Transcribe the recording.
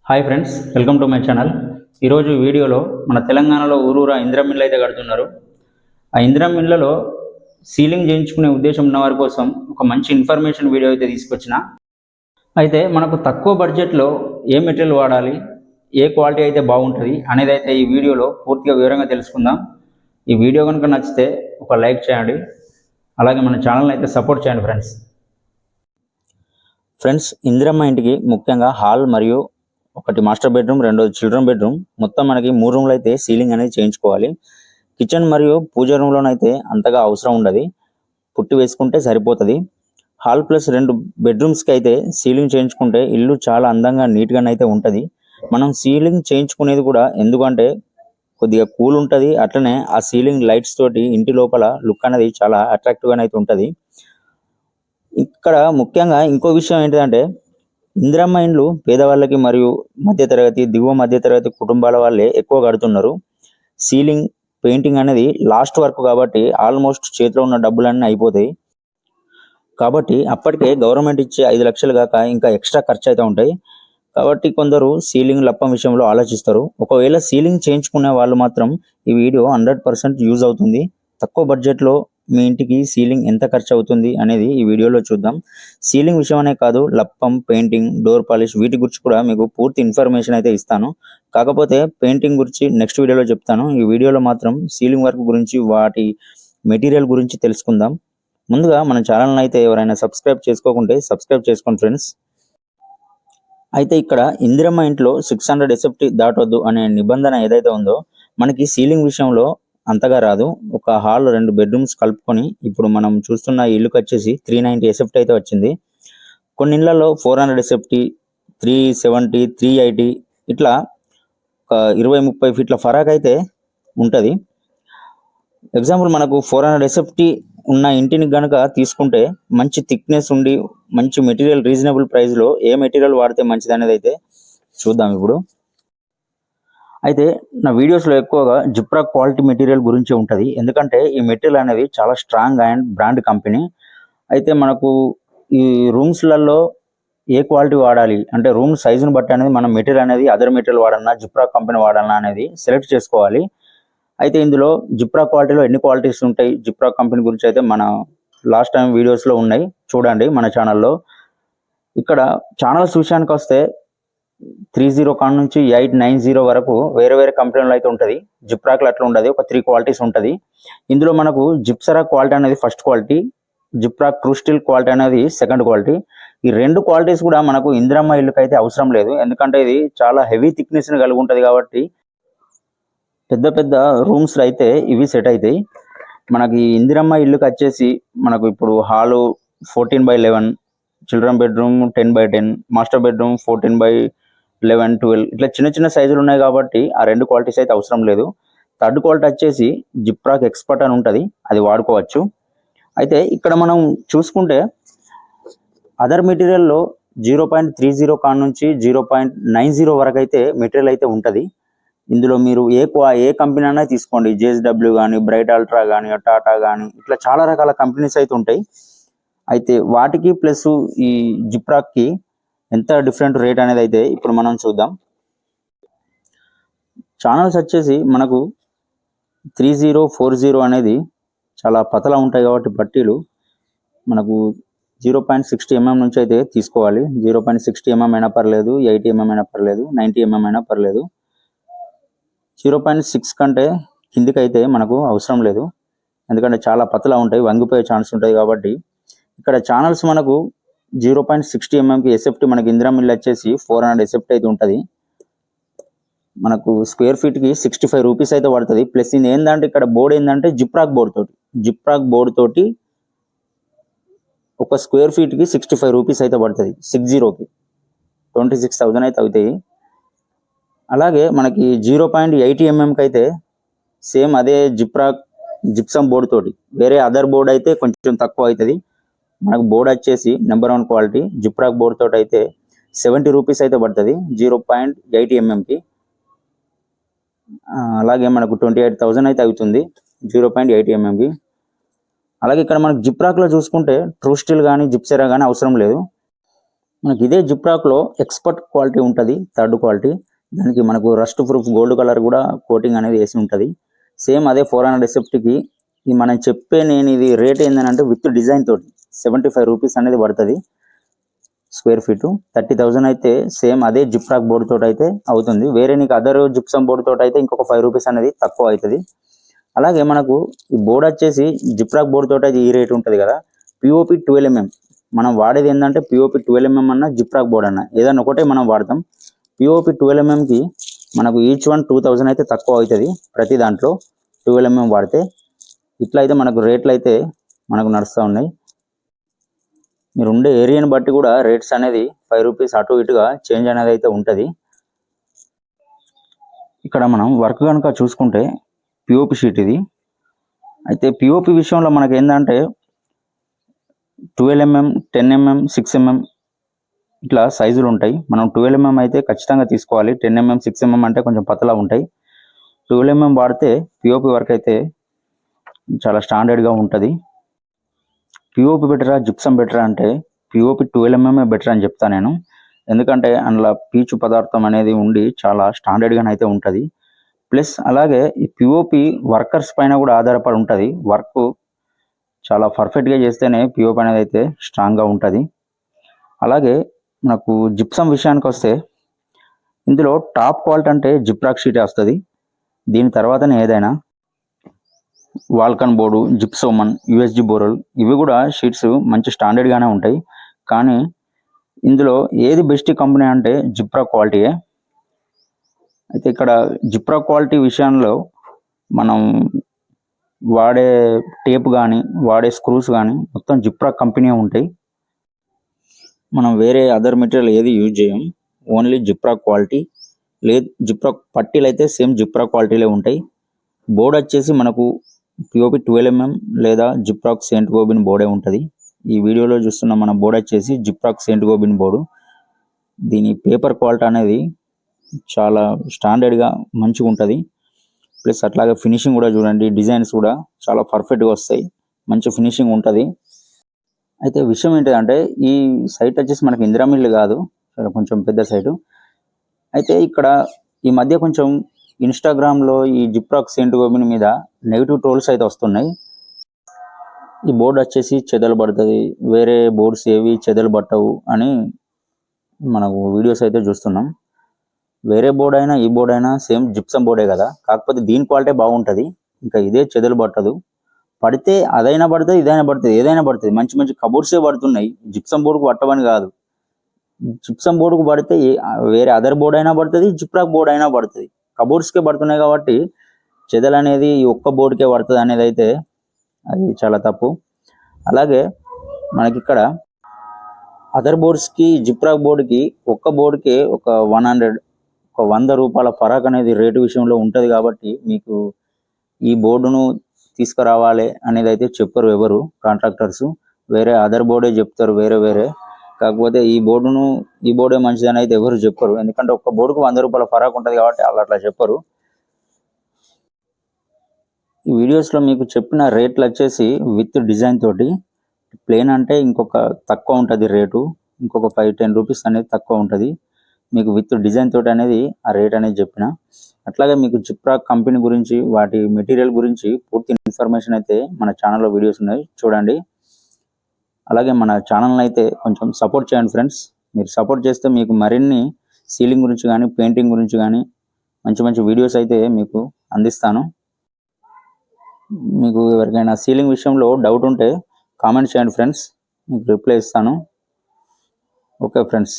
Hi friends, welcome to my channel. ఈరోజు వీడియోలో మన తెలంగాణలో ఊరూరా ఇందిరం మిల్లు అయితే కడుతున్నారు. ఆ ఇందిరం మిల్లులో సీలింగ్ చేయించుకునే ఉద్దేశం ఉన్న వారి కోసం ఒక మంచి ఇన్ఫర్మేషన్ వీడియో అయితే తీసుకొచ్చిన. అయితే మనకు తక్కువ బడ్జెట్లో ఏ మెటీరియల్ వాడాలి, ఏ క్వాలిటీ అయితే బాగుంటుంది అనేది అయితే ఈ వీడియోలో పూర్తిగా వివరంగా తెలుసుకుందాం. ఈ వీడియో కనుక నచ్చితే ఒక లైక్ చేయండి, అలాగే మన ఛానల్ని అయితే సపోర్ట్ చేయండి ఫ్రెండ్స్. ఇందిరమ్మ ఇంటికి ముఖ్యంగా హాల్ మరియు ఒకటి మాస్టర్ బెడ్రూమ్, రెండోది చిల్డ్రన్ బెడ్రూమ్, మొత్తం మనకి 3 రూమ్లు అయితే సీలింగ్ అనేది చేయించుకోవాలి. కిచెన్ మరియు పూజ రూమ్లోనైతే అంతగా అవసరం ఉండదు, పుట్టి వేసుకుంటే సరిపోతుంది. హాల్ ప్లస్ 2 బెడ్రూమ్స్కి అయితే సీలింగ్ చేయించుకుంటే ఇల్లు చాలా అందంగా నీట్గానైతే ఉంటుంది. మనం సీలింగ్ చేయించుకునేది కూడా ఎందుకంటే కొద్దిగా కూల్ ఉంటుంది, అట్లనే ఆ సీలింగ్ లైట్స్ తోటి ఇంటి లోపల లుక్ అనేది చాలా అట్రాక్టివ్గానైతే ఉంటుంది. ఇక్కడ ముఖ్యంగా ఇంకో విషయం ఏంటంటే ఇందిరమ్మ ఇండ్లు పేదవాళ్ళకి మరియు మధ్యతరగతి, దిగువ మధ్యతరగతి కుటుంబాల వాళ్ళే ఎక్కువ కడుతున్నారు. సీలింగ్ పెయింటింగ్ అనేది లాస్ట్ వర్క్ కాబట్టి ఆల్మోస్ట్ చేతిలో ఉన్న డబ్బులన్నీ అయిపోతాయి. కాబట్టి అప్పటికే గవర్నమెంట్ ఇచ్చే 5 లక్షలు కాక ఇంకా ఎక్స్ట్రా ఖర్చు అయితే ఉంటాయి. కాబట్టి కొందరు సీలింగ్ లప్పం విషయంలో ఆలోచిస్తారు. ఒకవేళ సీలింగ్ చేయించుకునే వాళ్ళు మాత్రం ఈ వీడియో 100% యూజ్ అవుతుంది. తక్కువ బడ్జెట్లో మీ ఇంటికి సీలింగ్ ఎంత ఖర్చు అవుతుంది అనేది ఈ వీడియోలో చూద్దాం. సీలింగ్ విషయమనే కాదు, లప్పం, పెయింటింగ్, డోర్ పాలిష్ వీటి గురించి కూడా మీకు పూర్తి ఇన్ఫర్మేషన్ అయితే ఇస్తాను. కాకపోతే పెయింటింగ్ గురించి నెక్స్ట్ వీడియోలో చెప్తాను. ఈ వీడియోలో మాత్రం సీలింగ్ వర్క్ గురించి, వాటి మెటీరియల్ గురించి తెలుసుకుందాం. ముందుగా మన ఛానల్ని అయితే ఎవరైనా సబ్స్క్రైబ్ చేసుకోకుంటే సబ్స్క్రైబ్ చేసుకోండి ఫ్రెండ్స్. అయితే ఇక్కడ ఇందిరమ్మ ఇంట్లో 600 SFT దాటొద్దు అనే నిబంధన ఏదైతే ఉందో మనకి సీలింగ్ విషయంలో అంతగా రాదు. ఒక హాల్ 2 బెడ్రూమ్స్ కలుపుకొని ఇప్పుడు మనం చూస్తున్న ఇల్లుకి వచ్చేసి 390 SFT అయితే వచ్చింది. కొన్ని ఇళ్లలో 400 SFT, 370, 380 ఇట్లా ఒక 20-30 ఫీట్ల ఫరాక్ అయితే ఉంటుంది. ఎగ్జాంపుల్ మనకు 400 SFT ఉన్న ఇంటిని కనుక తీసుకుంటే మంచి థిక్నెస్ ఉండి మంచి మెటీరియల్ రీజనబుల్ ప్రైస్లో ఏ మెటీరియల్ వాడితే మంచిది అనేది అయితే చూద్దాం ఇప్పుడు. అయితే నా వీడియోస్లో ఎక్కువగా జిప్రా క్వాలిటీ మెటీరియల్ గురించి ఉంటుంది, ఎందుకంటే ఈ మెటీరియల్ అనేది చాలా స్ట్రాంగ్ అండ్ బ్రాండ్ కంపెనీ. అయితే మనకు ఈ రూమ్స్లలో ఏ క్వాలిటీ వాడాలి అంటే రూమ్ సైజుని బట్టి అనేది మనం మెటీరియల్ అనేది అదర్ మెటీరియల్ వాడాలన్నా జిప్రా కంపెనీ వాడాలన్నా అనేది సెలెక్ట్ చేసుకోవాలి. అయితే ఇందులో జిప్రా క్వాలిటీలో ఎన్ని క్వాలిటీస్ ఉంటాయి, జిప్రా కంపెనీ గురించి అయితే మన లాస్ట్ టైం వీడియోస్లో ఉన్నాయి, చూడండి మన ఛానల్లో. ఇక్కడ ఛానల్స్ విషయానికి వస్తే 30 కాడ నుంచి 890 వరకు వేరే వేరే కంపెనీలో అయితే ఉంటుంది. జిప్రాక్లో అట్లా ఉండదు, ఒక 3 క్వాలిటీస్ ఉంటుంది. ఇందులో మనకు జిప్సరా క్వాలిటీ అనేది ఫస్ట్ క్వాలిటీ, జిప్రా క్రూస్టిల్ క్వాలిటీ అనేది సెకండ్ క్వాలిటీ. ఈ 2 క్వాలిటీస్ కూడా మనకు ఇందిరమ్మ ఇల్లుకి అయితే అవసరం లేదు, ఎందుకంటే ఇది చాలా హెవీ థిక్నెస్ని కలిగి ఉంటుంది కాబట్టి పెద్ద పెద్ద రూమ్స్లో అయితే ఇవి సెట్ అవుతాయి. మనకి ఇందిరమ్మ ఇల్లుకి వచ్చేసి మనకు ఇప్పుడు hall 14/11, children bedroom 10/10, master bedroom 14/11, 12 ఇట్లా చిన్న చిన్న సైజులు ఉన్నాయి కాబట్టి ఆ 2 క్వాలిటీస్ అయితే అవసరం లేదు. థర్డ్ క్వాలిటీ వచ్చేసి జిప్రాక్ ఎక్స్పర్ట్ అని ఉంటుంది, అది వాడుకోవచ్చు. అయితే ఇక్కడ మనం చూసుకుంటే అదర్ మెటీరియల్లో 0.30 కాడ నుంచి 0.90 వరకు అయితే మెటీరియల్ అయితే ఉంటుంది. ఇందులో మీరు ఏ కంపెనీ అయినా తీసుకోండి, JSW కానీ, బ్రైట్ అల్ట్రా కానీ, టాటా కానీ, ఇట్లా చాలా రకాల కంపెనీస్ అయితే ఉంటాయి. అయితే వాటికి ప్లస్ ఈ జిప్రాక్కి ఎంత డిఫరెంట్ రేట్ అనేది అయితే ఇప్పుడు మనం చూద్దాం. ఛానల్స్ వచ్చేసి మనకు 3040 అనేది చాలా పతలా ఉంటాయి కాబట్టి పట్టీలు మనకు 0.60 mm నుంచి అయితే తీసుకోవాలి. 0.60 mm అయినా పర్లేదు, 80 mm అయినా పర్లేదు, 90 mm అయినా పర్లేదు. 0.6 కంటే కిందికి అయితే మనకు అవసరం లేదు, ఎందుకంటే చాలా పతలా ఉంటాయి, వంగిపోయే ఛాన్స్ ఉంటుంది. కాబట్టి ఇక్కడ ఛానల్స్ మనకు 0.60 mmకి SFT మనకి ఇందిరమ్మ ఇల్లు వచ్చేసి 400 SFT అయితే ఉంటుంది. మనకు స్క్వేర్ ఫీట్కి 65 రూపీస్ అయితే పడుతుంది. ప్లస్ ఇది ఏంటంటే ఇక్కడ బోర్డు ఏంటంటే జిప్రాక్ బోర్డు తోటి ఒక స్క్వేర్ ఫీట్కి 65 రూపీస్ అయితే పడుతుంది. 60కి 26,000 అయితే అవుతాయి. అలాగే మనకి 0.80 mmకి అయితే సేమ్ అదే జిప్సమ్ బోర్డు తోటి, వేరే అదర్ బోర్డు అయితే కొంచెం తక్కువ అవుతుంది. మనకు బోర్డు వచ్చేసి నెంబర్ 1 క్వాలిటీ జిప్రాక్ బోర్డు తోటి అయితే 70 రూపీస్ అయితే పడుతుంది 0.80 mmకి. అలాగే మనకు 28,000 అయితే అవుతుంది 0.80 mmకి. అలాగే ఇక్కడ మనకు జిప్రాక్లో చూసుకుంటే ట్రూ స్టీల్ కానీ జిప్సెరా కానీ అవసరం లేదు. మనకి ఇదే జిప్రాక్లో ఎక్స్పర్ట్ క్వాలిటీ ఉంటుంది, థర్డ్ క్వాలిటీ. దానికి మనకు రస్ట్ ప్రూఫ్ గోల్డ్ కలర్ కూడా కోటింగ్ అనేది వేసి ఉంటుంది. సేమ్ అదే 400 SFTకి ఇది మనం చెప్పే నేను ఇది రేట్ ఏంటంటే విత్ డిజైన్ తోటి 75 రూపీస్ అనేది పడుతుంది స్క్వేర్ ఫీటు. 30,000 అయితే సేమ్ అదే జిప్రాక్ బోర్డు తోటి అయితే అవుతుంది. వేరే నీకు అదర్ జిప్సమ్ బోర్డు తోటి అయితే ఇంకొక 5 రూపీస్ అనేది తక్కువ అవుతుంది. అలాగే మనకు ఈ బోర్డు వచ్చేసి జిప్రాక్ బోర్డు తోటి అయితే ఈ రేట్ ఉంటుంది కదా. పిఓపి 12mm మనం వాడేది ఏంటంటే పిఓపి 12mm అన్న జిప్రాక్ బోర్డ్ అన్న ఏదన్నా ఒకటే మనం వాడతాం. పిఓపి 12mmకి మనకు ఈచ్ వన్ 2000 అయితే తక్కువ అవుతుంది ప్రతి దాంట్లో 12mm వాడితే. ఇట్లా అయితే మనకు రేట్లు అయితే మనకు నడుస్తూ ఉన్నాయి. మీరు ఉండే ఏరియాని బట్టి కూడా రేట్స్ అనేది 5 రూపీస్ అటు ఇటుగా చేంజ్ అనేది అయితే ఉంటుంది. ఇక్కడ మనం వర్క్ కనుక చూసుకుంటే పిఓపి షీట్ ఇది. అయితే పిఓపి విషయంలో మనకి ఏంటంటే 12mm, 10mm, 6mm ఇట్లా సైజులు ఉంటాయి. మనం 12mm అయితే ఖచ్చితంగా తీసుకోవాలి. 10mm, 6mm అంటే కొంచెం పతలా ఉంటాయి. 12mm వాడితే పిఓపి వర్క్ అయితే చాలా స్టాండర్డ్గా ఉంటుంది. పిఓపి బెటరా జిప్సమ్ బెటరా అంటే పిఓపి 12mm బెటర్ అని చెప్తాను నేను. ఎందుకంటే అందులో పీచు పదార్థం అనేది ఉండి చాలా స్టాండర్డ్గా అయితే ఉంటుంది. ప్లస్ అలాగే ఈ పిఓపి వర్కర్స్ పైన కూడా ఆధారపడి ఉంటుంది. వర్క్ చాలా పర్ఫెక్ట్గా చేస్తేనే పిఓపి అనేది అయితే స్ట్రాంగ్గా ఉంటుంది. అలాగే మనకు జిప్సమ్ విషయానికి వస్తే ఇందులో టాప్ క్వాలిటీ అంటే జిప్రాక్ షీటే వస్తుంది. దీని తర్వాతనే ఏదైనా వాల్కన్ బోర్డు, జిప్సోమన్, యూఎస్జి బోరల్ ఇవి కూడా షీట్స్ మంచి స్టాండర్డ్గానే ఉంటాయి. కానీ ఇందులో ఏది బెస్ట్ కంపెనీ అంటే జిప్రాక్ క్వాలిటీయే. అయితే ఇక్కడ జిప్రాక్ క్వాలిటీ విషయంలో మనం వాడే టేప్ కానీ వాడే స్క్రూస్ కానీ మొత్తం జిప్రాక్ కంపెనీ ఉంటాయి. మనం వేరే అదర్ మెటీరియల్ ఏది యూజ్ చేయం. ఓన్లీ జిప్రాక్ క్వాలిటీ. లేదు జిప్రాక్ పట్టీలు అయితే సేమ్ జిప్రాక్ క్వాలిటీలే ఉంటాయి. బోర్డు వచ్చేసి మనకు పిఓపి 12mm లేదా జిప్రాక్ సెయింట్ గోబిన్ బోర్డే ఉంటుంది. ఈ వీడియోలో చూస్తున్న మన బోర్డు వచ్చేసి జిప్రాక్ సెయింట్ గోబిన్ బోర్డు. దీని పేపర్ క్వాలిటీ అనేది చాలా స్టాండర్డ్గా మంచిగా ఉంటుంది. ప్లస్ అట్లాగే ఫినిషింగ్ కూడా చూడండి, డిజైన్స్ కూడా చాలా పర్ఫెక్ట్గా వస్తాయి, మంచి ఫినిషింగ్ ఉంటుంది. అయితే విషయం ఏంటంటే ఈ సైట్ వచ్చేసి మనకి ఇందిరా మిల్ కాదు, కొంచెం పెద్ద సైటు. అయితే ఇక్కడ ఈ మధ్య కొంచెం ఇన్స్టాగ్రామ్లో ఈ జిప్రాక్ సెయింట్ గోబిన్ మీద నెగిటివ్ ట్రోల్స్ అయితే వస్తున్నాయి. ఈ బోర్డు వచ్చేసి చెదలు పడుతుంది, వేరే బోర్డ్స్ ఏవి చెదలు పట్టవు అని మనకు వీడియోస్ అయితే చూస్తున్నాం. వేరే బోర్డు అయినా ఈ బోర్డు అయినా సేమ్ జిప్సమ్ బోర్డే కదా, కాకపోతే దీని క్వాలిటీ బాగుంటుంది. ఇంకా ఇదే చెదలు పట్టదు. పడితే అదైనా పడుతుంది, ఇదైనా పడుతుంది, ఏదైనా పడుతుంది. మంచి మంచి కబోర్డ్సే పడుతున్నాయి, జిప్సమ్ బోర్డుకు పట్టవని కాదు. జిప్సమ్ బోర్డుకు పడితే వేరే అదర్ బోర్డు అయినా పడుతుంది, జిప్రాక్ బోర్డు అయినా పడుతుంది. కబోర్డ్స్కే పడుతున్నాయి కాబట్టి చెదలు అనేది ఈ ఒక్క బోర్డుకే పడుతుంది అనేది అయితే అది చాలా తప్పు. అలాగే మనకి ఇక్కడ అదర్ బోర్డ్స్కి జిప్రాక్ బోర్డుకి ఒక్క బోర్డుకే ఒక 100 రూపాయల ఫరాక్ అనేది రేటు విషయంలో ఉంటుంది. కాబట్టి మీకు ఈ బోర్డును తీసుకురావాలి అనేది అయితే చెప్పరు ఎవరు కాంట్రాక్టర్స్. వేరే అదర్ బోర్డే చెప్తారు వేరే. కాకపోతే ఈ బోర్డే మంచిదని అయితే ఎవరు చెప్పరు. ఎందుకంటే ఒక్క బోర్డుకు 100 రూపాయల ఫరాక్ ఉంటుంది కాబట్టి వాళ్ళు అట్లా చెప్పరు. ఈ వీడియోస్లో మీకు చెప్పిన రేట్లు వచ్చేసి విత్ డిజైన్ తోటి. ప్లేన్ అంటే ఇంకొక తక్కువ ఉంటుంది రేటు, ఇంకొక 5-10 రూపీస్ అనేది తక్కువ ఉంటుంది. మీకు విత్ డిజైన్ తోటి అనేది ఆ రేట్ అనేది చెప్పిన. అట్లాగే మీకు జిప్రాక్ కంపెనీ గురించి వాటి మెటీరియల్ గురించి పూర్తి ఇన్ఫర్మేషన్ అయితే మన ఛానల్లో వీడియోస్ ఉన్నాయి, చూడండి. అలాగే మన ఛానల్ని అయితే కొంచెం సపోర్ట్ చేయండి ఫ్రెండ్స్. మీరు సపోర్ట్ చేస్తే మీకు మరిన్ని సీలింగ్ గురించి కానీ పెయింటింగ్ గురించి కానీ మంచి మంచి వీడియోస్ అయితే మీకు అందిస్తాను. మీకు ఎవరికైనా సీలింగ్ విషయంలో డౌట్ ఉంటే కామెంట్ చేయండి ఫ్రెండ్స్, మీకు రిప్లై ఇస్తాను. Okay friends.